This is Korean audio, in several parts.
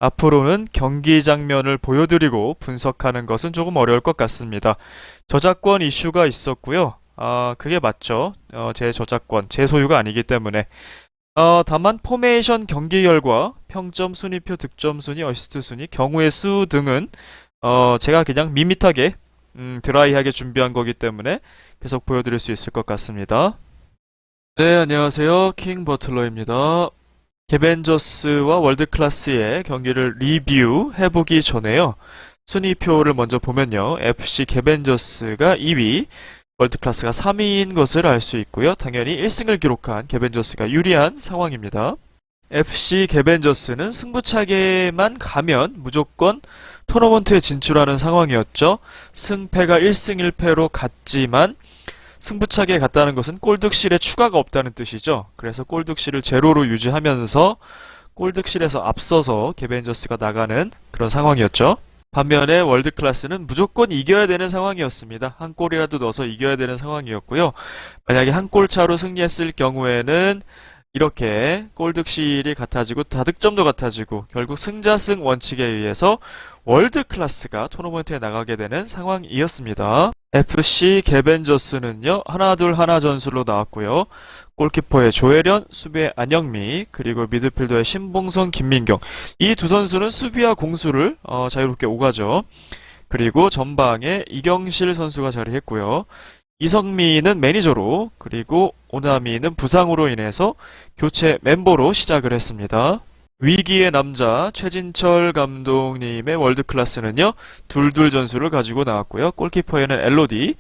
앞으로는 경기 장면을 보여드리고 분석하는 것은 조금 어려울 것 같습니다. 저작권 이슈가 있었고요. 그게 맞죠. 제 저작권, 제 소유가 아니기 때문에. 다만 포메이션 경기 결과, 평점, 순위표, 득점 순위, 어시스트 순위, 경우의 수 등은 제가 그냥 밋밋하게 드라이하게 준비한 거기 때문에 계속 보여드릴 수 있을 것 같습니다. 네, 안녕하세요. 킹 버틀러입니다. 개벤저스와 월드클래스의 경기를 리뷰해보기 전에요. 순위표를 먼저 보면요. FC 개벤저스가 2위, 월드클래스가 3위인 것을 알 수 있고요. 당연히 1승을 기록한 개벤저스가 유리한 상황입니다. FC 개벤저스는 승부차게만 가면 무조건 토너먼트에 진출하는 상황이었죠. 승패가 1승 1패로 같지만 승부차기에 갔다는 것은 골득실에 추가가 없다는 뜻이죠. 그래서 골득실을 제로로 유지하면서 골득실에서 앞서서 개벤저스가 나가는 그런 상황이었죠. 반면에 월드클래스는 무조건 이겨야 되는 상황이었습니다. 한 골이라도 넣어서 이겨야 되는 상황이었고요. 만약에 한 골 차로 승리했을 경우에는 이렇게 골득실이 같아지고 다득점도 같아지고 결국 승자승 원칙에 의해서 월드클래스가 토너먼트에 나가게 되는 상황이었습니다. FC 개벤저스는요, 하나둘 하나 전술로 나왔고요. 골키퍼의 조혜련, 수비의 안영미, 그리고 미드필더의 신봉선, 김민경. 이 두 선수는 수비와 공수를 자유롭게 오가죠. 그리고 전방에 이경실 선수가 자리했고요. 이성미는 매니저로, 그리고 오나미는 부상으로 인해서 교체 멤버로 시작을 했습니다. 위기의 남자 최진철 감독님의 월드클래스는요, 둘둘 전술을 가지고 나왔고요. 골키퍼에는 엘로디,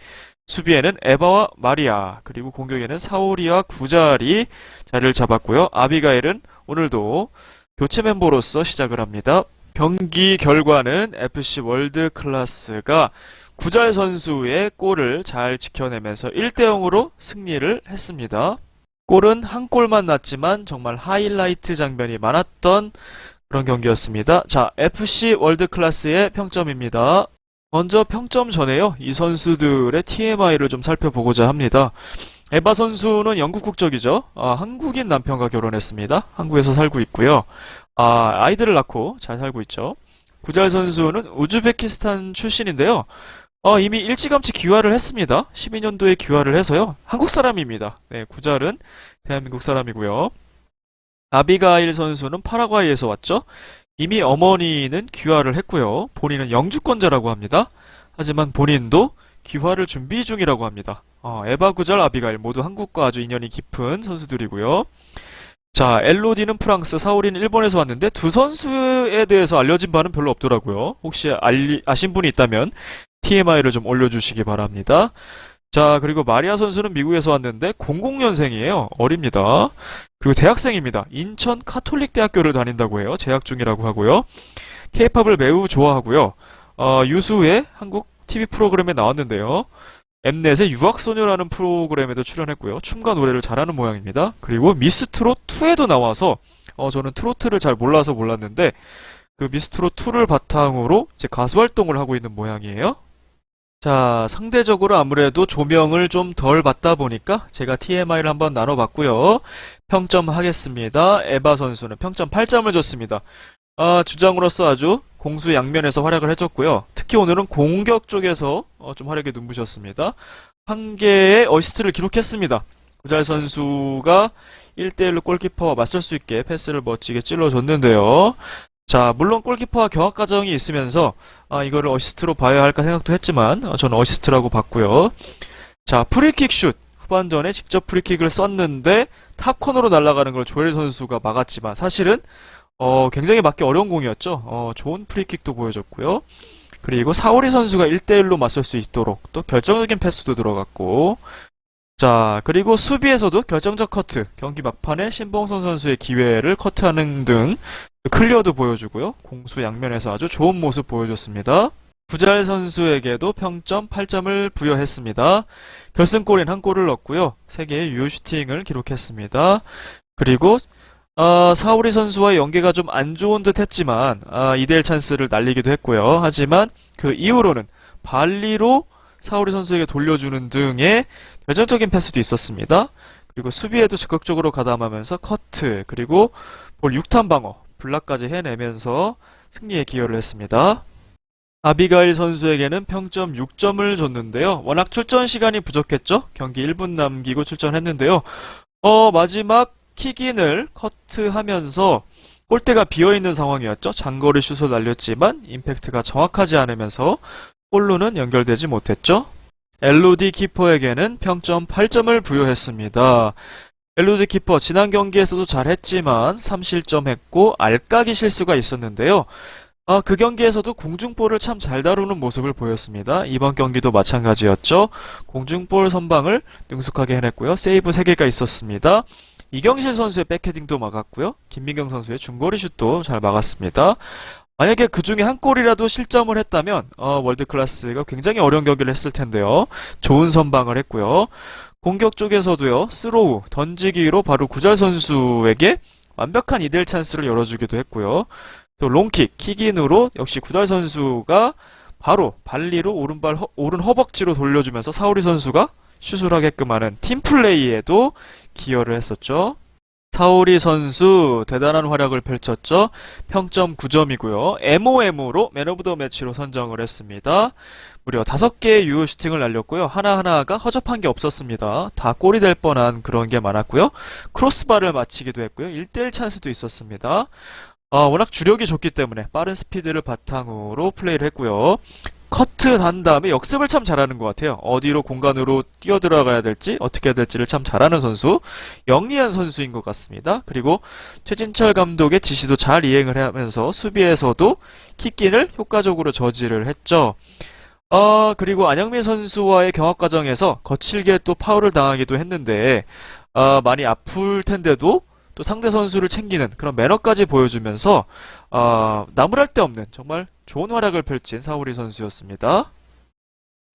수비에는 에바와 마리아, 그리고 공격에는 사오리와 구자리 자리를 잡았고요. 아비가일은 오늘도 교체 멤버로서 시작을 합니다. 경기 결과는 FC 월드클래스가 구잘 선수의 골을 잘 지켜내면서 1대0으로 승리를 했습니다. 골은 한 골만 났지만 정말 하이라이트 장면이 많았던 그런 경기였습니다. 자, FC 월드클래스의 평점입니다. 먼저 평점 전에요. 이 선수들의 TMI를 좀 살펴보고자 합니다. 에바 선수는 영국 국적이죠. 한국인 남편과 결혼했습니다. 한국에서 살고 있고요. 아이들을 낳고 잘 살고 있죠. 구잘 선수는 우즈베키스탄 출신인데요. 이미 일찌감치 귀화를 했습니다. 12년도에 귀화를 해서요. 한국 사람입니다. 네, 구잘은 대한민국 사람이고요. 아비가일 선수는 파라과이에서 왔죠. 이미 어머니는 귀화를 했고요. 본인은 영주권자라고 합니다. 하지만 본인도 귀화를 준비 중이라고 합니다. 에바 구잘, 아비가일 모두 한국과 아주 인연이 깊은 선수들이고요. 자, 엘로디는 프랑스, 사오리는 일본에서 왔는데 두 선수에 대해서 알려진 바는 별로 없더라고요. 혹시 아신 분이 있다면 TMI를 좀 올려주시기 바랍니다. 자, 그리고 마리아 선수는 미국에서 왔는데 00년생이에요. 어립니다. 그리고 대학생입니다. 인천 카톨릭 대학교를 다닌다고 해요. 재학 중이라고 하고요. 케이팝을 매우 좋아하고요. 유수의 한국 TV 프로그램에 나왔는데요. 엠넷의 유학소녀라는 프로그램에도 출연했고요. 춤과 노래를 잘하는 모양입니다. 그리고 미스트롯 2에도 나와서 저는 트로트를 잘 몰랐는데 그 미스트롯 2를 바탕으로 이제 가수 활동을 하고 있는 모양이에요. 자, 상대적으로 아무래도 조명을 좀 덜 받다 보니까 제가 TMI를 한번 나눠봤고요. 평점 하겠습니다. 에바 선수는 평점 8점을 줬습니다. 주장으로서 아주 공수 양면에서 활약을 해줬고요. 특히 오늘은 공격 쪽에서 좀 활약에 눈부셨습니다. 한 개의 어시스트를 기록했습니다. 구잘 선수가 1대1로 골키퍼와 맞설 수 있게 패스를 멋지게 찔러줬는데요. 자, 물론 골키퍼와 경합 과정이 있으면서 이거를 어시스트로 봐야 할까 생각도 했지만 저는 어시스트라고 봤고요. 자, 프리킥 슛. 후반전에 직접 프리킥을 썼는데 탑코너로 날아가는 걸 조엘 선수가 막았지만 사실은 굉장히 맞기 어려운 공이었죠. 좋은 프리킥도 보여줬고요. 그리고 사오리 선수가 1대1로 맞설 수 있도록 또 결정적인 패스도 들어갔고, 자, 그리고 수비에서도 결정적 커트, 경기 막판에 신봉선 선수의 기회를 커트하는 등 클리어도 보여주고요. 공수 양면에서 아주 좋은 모습 보여줬습니다. 구잘 선수에게도 평점 8점을 부여했습니다. 결승골인 한 골을 넣었고요. 3개의 유효 슈팅을 기록했습니다. 그리고 사오리 선수와의 연계가 좀 안 좋은 듯 했지만 2대1 찬스를 날리기도 했고요. 하지만 그 이후로는 발리로 사오리 선수에게 돌려주는 등의 결정적인 패스도 있었습니다. 그리고 수비에도 적극적으로 가담하면서 커트, 그리고 볼 6탄 방어, 블락까지 해내면서 승리에 기여를 했습니다. 아비가일 선수에게는 평점 6점을 줬는데요. 워낙 출전 시간이 부족했죠. 경기 1분 남기고 출전했는데요. 마지막 킥인을 커트하면서 골대가 비어있는 상황이었죠. 장거리 슛을 날렸지만 임팩트가 정확하지 않으면서 골로는 연결되지 못했죠. 엘로디 키퍼에게는 평점 8점을 부여했습니다. 엘로디 키퍼 지난 경기에서도 잘했지만 3실점했고 알까기 실수가 있었는데요. 그 경기에서도 공중볼을 참 잘 다루는 모습을 보였습니다. 이번 경기도 마찬가지였죠. 공중볼 선방을 능숙하게 해냈고요. 세이브 3개가 있었습니다. 이경실 선수의 백헤딩도 막았고요. 김민경 선수의 중거리 슛도 잘 막았습니다. 만약에 그 중에 한 골이라도 실점을 했다면 월드클래스가 굉장히 어려운 경기를 했을 텐데요. 좋은 선방을 했고요. 공격 쪽에서도요. 스로우, 던지기로 바로 구잘 선수에게 완벽한 2대1 찬스를 열어주기도 했고요. 또 롱킥, 킥인으로 역시 구달 선수가 바로 발리로 오른 허벅지로 돌려주면서 사우리 선수가 슛을 하게끔 하는 팀플레이에도 기여를 했었죠. 사우리 선수 대단한 활약을 펼쳤죠. 평점 9점이고요. MOM으로 맨 오브 더 매치로 선정을 했습니다. 무려 5개의 유효 슈팅을 날렸고요. 하나하나가 허접한 게 없었습니다. 다 골이 될 뻔한 그런 게 많았고요. 크로스바를 맞히기도 했고요. 1대1 찬스도 있었습니다. 워낙 주력이 좋기 때문에 빠른 스피드를 바탕으로 플레이를 했고요. 커트 단 다음에 역습을 참 잘하는 것 같아요. 어디로 공간으로 뛰어들어가야 될지 어떻게 해야 될지를 참 잘하는 선수, 영리한 선수인 것 같습니다. 그리고 최진철 감독의 지시도 잘 이행을 하면서 수비에서도 킥인을 효과적으로 저지를 했죠. 그리고 안영민 선수와의 경합 과정에서 거칠게 또 파울을 당하기도 했는데 많이 아플 텐데도 또 상대 선수를 챙기는 그런 매너까지 보여주면서 나무랄 데 없는 정말 좋은 활약을 펼친 사우리 선수였습니다.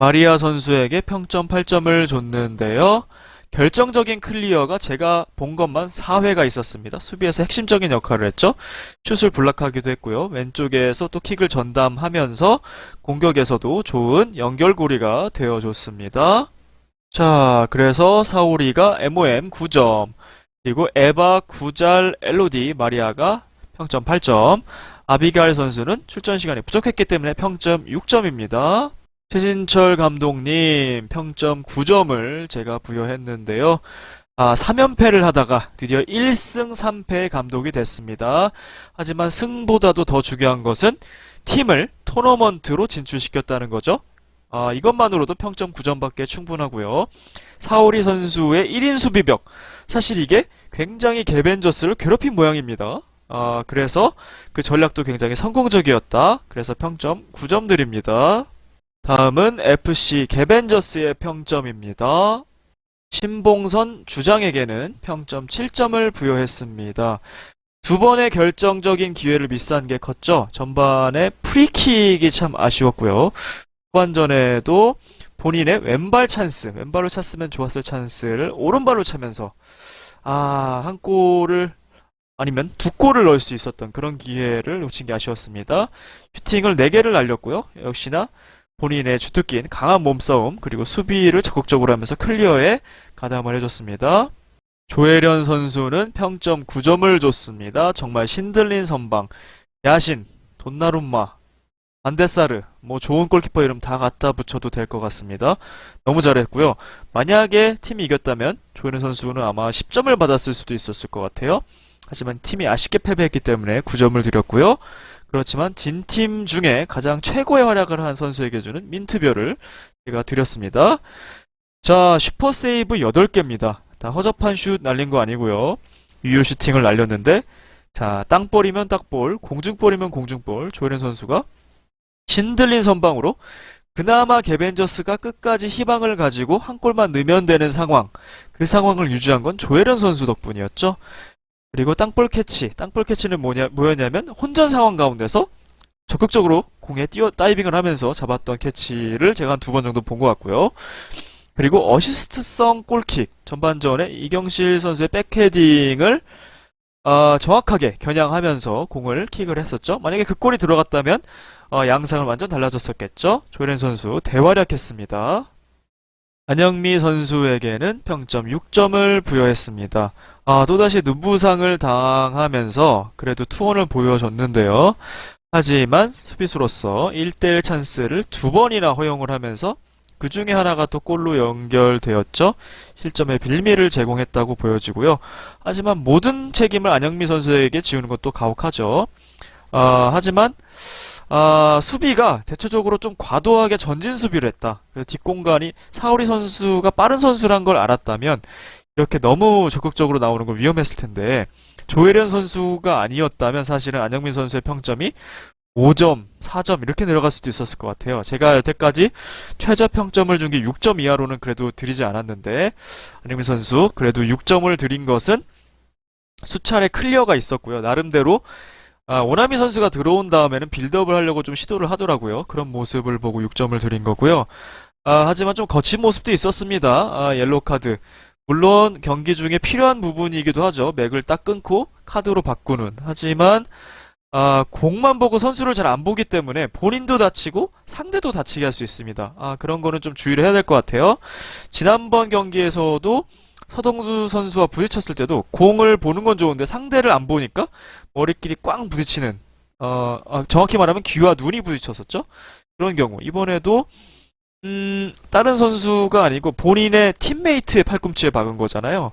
마리아 선수에게 평점 8점을 줬는데요. 결정적인 클리어가 제가 본 것만 4회가 있었습니다. 수비에서 핵심적인 역할을 했죠. 슛을 블락하기도 했고요. 왼쪽에서 또 킥을 전담하면서 공격에서도 좋은 연결고리가 되어줬습니다. 자, 그래서 사우리가 MOM 9점, 그리고 에바, 구잘, 엘로디, 마리아가 평점 8점, 아비가일 선수는 출전 시간이 부족했기 때문에 평점 6점입니다. 최진철 감독님 평점 9점을 제가 부여했는데요. 3연패를 하다가 드디어 1승 3패 감독이 됐습니다. 하지만 승보다도 더 중요한 것은 팀을 토너먼트로 진출시켰다는 거죠. 이것만으로도 평점 9점밖에 충분하고요. 사오리 선수의 1인 수비벽, 사실 이게 굉장히 개벤저스를 괴롭힌 모양입니다. 그래서 그 전략도 굉장히 성공적이었다. 그래서 평점 9점 드립니다. 다음은 FC 개벤저스의 평점입니다. 신봉선 주장에게는 평점 7점을 부여했습니다. 두 번의 결정적인 기회를 미스한 게 컸죠. 전반에 프리킥이 참 아쉬웠고요. 후반전에도 본인의 왼발 찬스, 왼발로 찼으면 좋았을 찬스를 오른발로 차면서 한 골을 아니면 두 골을 넣을 수 있었던 그런 기회를 놓친 게 아쉬웠습니다. 슈팅을 4개를 날렸고요. 역시나 본인의 주특기인 강한 몸싸움 그리고 수비를 적극적으로 하면서 클리어에 가담을 해줬습니다. 조혜련 선수는 평점 9점을 줬습니다. 정말 신들린 선방, 야신, 돈나룸마, 반데사르, 좋은 골키퍼 이름 다 갖다 붙여도 될 것 같습니다. 너무 잘했고요. 만약에 팀이 이겼다면 조혜련 선수는 아마 10점을 받았을 수도 있었을 것 같아요. 하지만 팀이 아쉽게 패배했기 때문에 9점을 드렸고요. 그렇지만 진팀 중에 가장 최고의 활약을 한 선수에게 주는 민트별을 제가 드렸습니다. 자, 슈퍼세이브 8개입니다. 다 허접한 슛 날린 거 아니고요. 유효 슈팅을 날렸는데, 자, 땅볼이면 땅볼, 공중볼이면 공중볼, 조혜련 선수가 신들린 선방으로 그나마 개벤저스가 끝까지 희망을 가지고 한 골만 넣으면 되는 상황, 그 상황을 유지한 건 조혜련 선수 덕분이었죠. 그리고 땅볼 캐치는 뭐였냐면 혼전 상황 가운데서 적극적으로 공에 다이빙을 하면서 잡았던 캐치를 제가 한 2번 정도 본 것 같고요. 그리고 어시스트성 골킥, 전반전에 이경실 선수의 백헤딩을 정확하게 겨냥하면서 공을 킥을 했었죠. 만약에 그 골이 들어갔다면 양상은 완전 달라졌었겠죠. 조혜련 선수 대활약했습니다. 안영미 선수에게는 평점 6점을 부여했습니다. 또다시 눈부상을 당하면서 그래도 투혼을 보여줬는데요. 하지만 수비수로서 1대1 찬스를 두 번이나 허용을 하면서 그 중에 하나가 또 골로 연결되었죠. 실점의 빌미를 제공했다고 보여지고요. 하지만 모든 책임을 안영미 선수에게 지우는 것도 가혹하죠. 하지만 수비가 대체적으로 좀 과도하게 전진 수비를 했다. 그래서 뒷공간이 사우리 선수가 빠른 선수란 걸 알았다면 이렇게 너무 적극적으로 나오는 건 위험했을 텐데 조혜련 선수가 아니었다면 사실은 안영민 선수의 평점이 5점, 4점 이렇게 내려갈 수도 있었을 것 같아요. 제가 여태까지 최저 평점을 준 게 6점 이하로는 그래도 드리지 않았는데 안영민 선수 그래도 6점을 드린 것은 수차례 클리어가 있었고요. 나름대로 오나미 선수가 들어온 다음에는 빌드업을 하려고 좀 시도를 하더라고요. 그런 모습을 보고 6점을 드린 거고요. 하지만 좀 거친 모습도 있었습니다. 옐로우 카드. 물론 경기 중에 필요한 부분이기도 하죠. 맥을 딱 끊고 카드로 바꾸는. 하지만 공만 보고 선수를 잘 안 보기 때문에 본인도 다치고 상대도 다치게 할 수 있습니다. 그런 거는 좀 주의를 해야 될 것 같아요. 지난번 경기에서도 서동수 선수와 부딪혔을 때도 공을 보는 건 좋은데 상대를 안 보니까 머리끼리 꽝 부딪히는 정확히 말하면 귀와 눈이 부딪혔었죠. 그런 경우 이번에도 다른 선수가 아니고 본인의 팀메이트의 팔꿈치에 박은 거잖아요.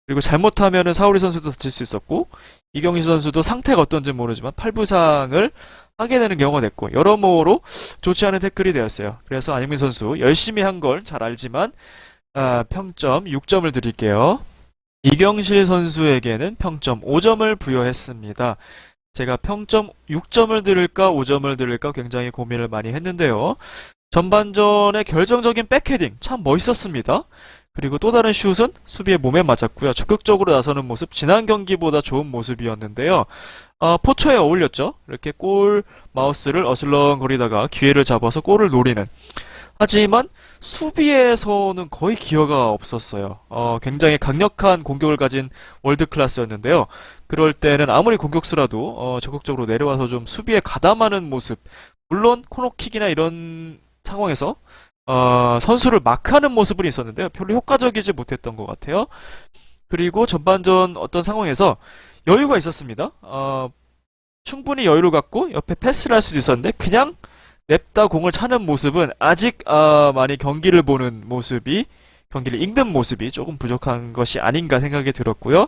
그리고 잘못하면은 사우리 선수도 다칠 수 있었고 이경희 선수도 상태가 어떤지 모르지만 팔부상을 하게 되는 경우가 됐고 여러모로 좋지 않은 태클이 되었어요. 그래서 안영민 선수 열심히 한 걸 잘 알지만 평점 6점을 드릴게요. 이경실 선수에게는 평점 5점을 부여했습니다. 제가 평점 6점을 드릴까 5점을 드릴까 굉장히 고민을 많이 했는데요. 전반전의 결정적인 백헤딩 참 멋있었습니다. 그리고 또 다른 슛은 수비의 몸에 맞았고요. 적극적으로 나서는 모습 지난 경기보다 좋은 모습이었는데요. 포초에 어울렸죠. 이렇게 골 마우스를 어슬렁거리다가 기회를 잡아서 골을 노리는. 하지만 수비에서는 거의 기여가 없었어요. 굉장히 강력한 공격을 가진 월드 클래스였는데요. 그럴 때는 아무리 공격수라도 적극적으로 내려와서 좀 수비에 가담하는 모습. 물론 코너킥이나 이런 상황에서 선수를 마크하는 모습은 있었는데요. 별로 효과적이지 못했던 것 같아요. 그리고 전반전 어떤 상황에서 여유가 있었습니다. 충분히 여유를 갖고 옆에 패스를 할 수도 있었는데 그냥 냅다 공을 차는 모습은 아직 많이 경기를 보는 모습이 경기를 읽는 모습이 조금 부족한 것이 아닌가 생각이 들었고요.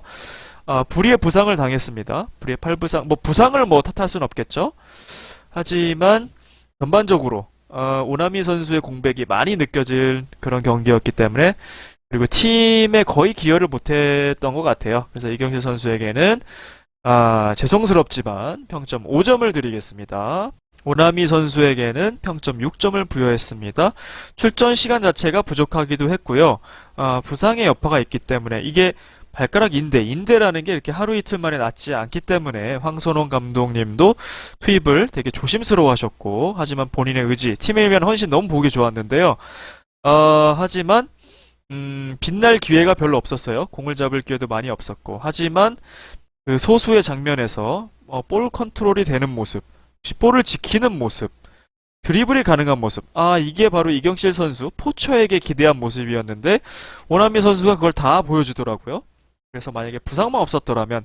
불의의 부상을 당했습니다. 불의의 팔부상 부상을 탓할 수는 없겠죠. 하지만 전반적으로 오나미 선수의 공백이 많이 느껴질 그런 경기였기 때문에 그리고 팀에 거의 기여를 못했던 것 같아요. 그래서 이경실 선수에게는 죄송스럽지만 평점 5점을 드리겠습니다. 오나미 선수에게는 평점 6점을 부여했습니다. 출전 시간 자체가 부족하기도 했고요. 부상의 여파가 있기 때문에 이게 발가락 인대라는 게 이렇게 하루 이틀 만에 낫지 않기 때문에 황선홍 감독님도 투입을 되게 조심스러워 하셨고 하지만 본인의 의지, 팀에 위한 헌신 너무 보기 좋았는데요. 하지만 빛날 기회가 별로 없었어요. 공을 잡을 기회도 많이 없었고 하지만 그 소수의 장면에서 볼 컨트롤이 되는 모습 볼을 지키는 모습, 드리블이 가능한 모습. 이게 바로 이경실 선수, 포처에게 기대한 모습이었는데, 오나미 선수가 그걸 다 보여주더라고요. 그래서 만약에 부상만 없었더라면,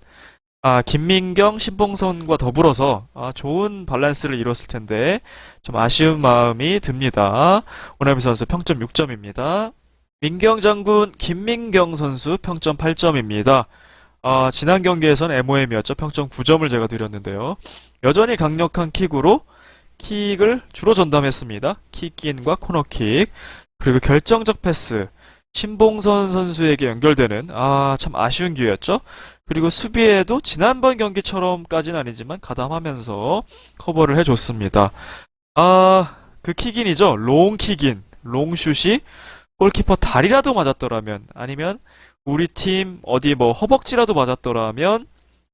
김민경, 신봉선과 더불어서, 좋은 밸런스를 이뤘을 텐데, 좀 아쉬운 마음이 듭니다. 오나미 선수 평점 6점입니다. 민경 장군, 김민경 선수 평점 8점입니다. 지난 경기에서는 MOM이었죠. 평점 9점을 제가 드렸는데요. 여전히 강력한 킥으로 킥을 주로 전담했습니다. 킥인과 코너킥 그리고 결정적 패스 신봉선 선수에게 연결되는 참 아쉬운 기회였죠. 그리고 수비에도 지난번 경기처럼까지는 아니지만 가담하면서 커버를 해줬습니다. 그 킥인이죠. 롱킥인 롱슛이 골키퍼 다리라도 맞았더라면 아니면 우리 팀 어디 허벅지라도 맞았더라면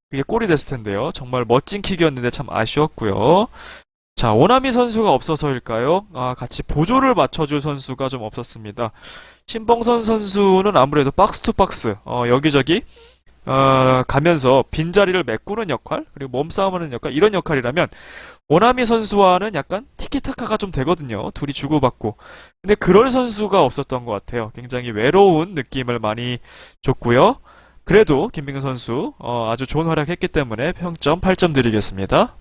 그게 골이 됐을 텐데요. 정말 멋진 킥이었는데 참 아쉬웠고요. 자, 오나미 선수가 없어서일까요? 같이 보조를 맞춰줄 선수가 좀 없었습니다. 신봉선 선수는 아무래도 박스 투 박스, 여기저기 가면서 빈자리를 메꾸는 역할, 그리고 몸싸움하는 역할, 이런 역할이라면 오나미 선수와는 약간 티키타카가 좀 되거든요. 둘이 주고받고. 근데 그럴 선수가 없었던 것 같아요. 굉장히 외로운 느낌을 많이 줬고요. 그래도 김민경 선수 아주 좋은 활약했기 때문에 평점 8점 드리겠습니다.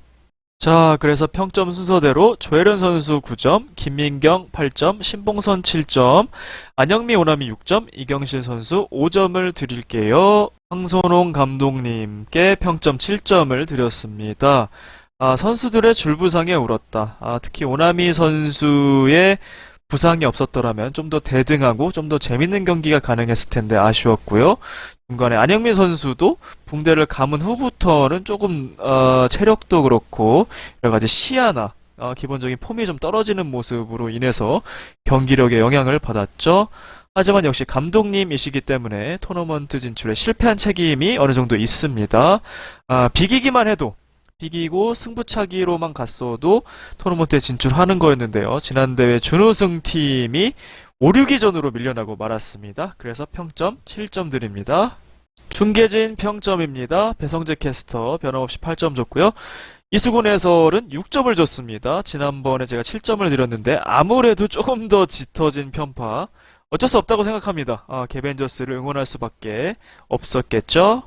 자, 그래서 평점 순서대로 조혜련 선수 9점, 김민경 8점, 신봉선 7점, 안영미 오남이 6점, 이경실 선수 5점을 드릴게요. 황선홍 감독님께 평점 7점을 드렸습니다. 선수들의 줄부상에 울었다. 특히 오나미 선수의 부상이 없었더라면 좀 더 대등하고 좀 더 재밌는 경기가 가능했을 텐데 아쉬웠고요. 중간에 안영민 선수도 붕대를 감은 후부터는 조금 체력도 그렇고 여러 가지 시야나 기본적인 폼이 좀 떨어지는 모습으로 인해서 경기력에 영향을 받았죠. 하지만 역시 감독님이시기 때문에 토너먼트 진출에 실패한 책임이 어느 정도 있습니다. 비기기만 해도 비기고 승부차기로만 갔어도 토너먼트에 진출하는 거였는데요. 지난 대회 준우승 팀이 5, 6위전으로 밀려나고 말았습니다. 그래서 평점 7점 드립니다. 중계진 평점입니다. 배성재 캐스터 변함없이 8점 줬고요. 이수근 해설은 6점을 줬습니다. 지난번에 제가 7점을 드렸는데 아무래도 조금 더 짙어진 편파. 어쩔 수 없다고 생각합니다. 개벤저스를 응원할 수밖에 없었겠죠.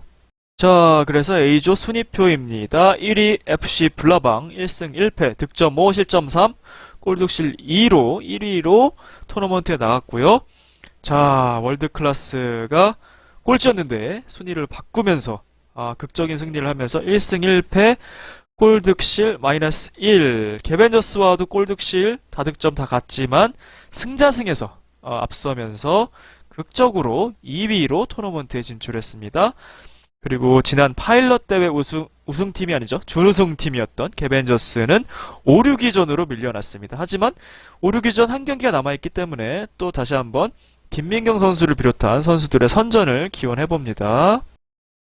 자, 그래서 A조 순위표입니다. 1위 FC 블라방 1승 1패, 득점 5, 실점 3, 골득실 2로 1위로 토너먼트에 나갔고요. 자, 월드클래스가 꼴찌였는데 순위를 바꾸면서 극적인 승리를 하면서 1승 1패, 골득실 마이너스 1. 개벤저스와도 골득실 다득점 다 같지만 승자승에서 앞서면서 극적으로 2위로 토너먼트에 진출했습니다. 그리고 지난 파일럿 대회 우승팀이 아니죠. 준우승팀이었던 개벤저스는 5, 6위전으로 밀려났습니다. 하지만 5, 6위전 한 경기가 남아있기 때문에 또 다시 한번 김민경 선수를 비롯한 선수들의 선전을 기원해봅니다.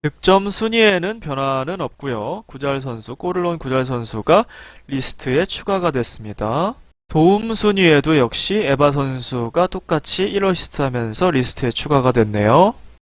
득점 순위에는 변화는 없고요. 구잘 선수, 골을 넣은 구잘 선수가 리스트에 추가가 됐습니다. 도움 순위에도 역시 에바 선수가 똑같이 1어시스트 하면서 리스트에 추가가 됐네요.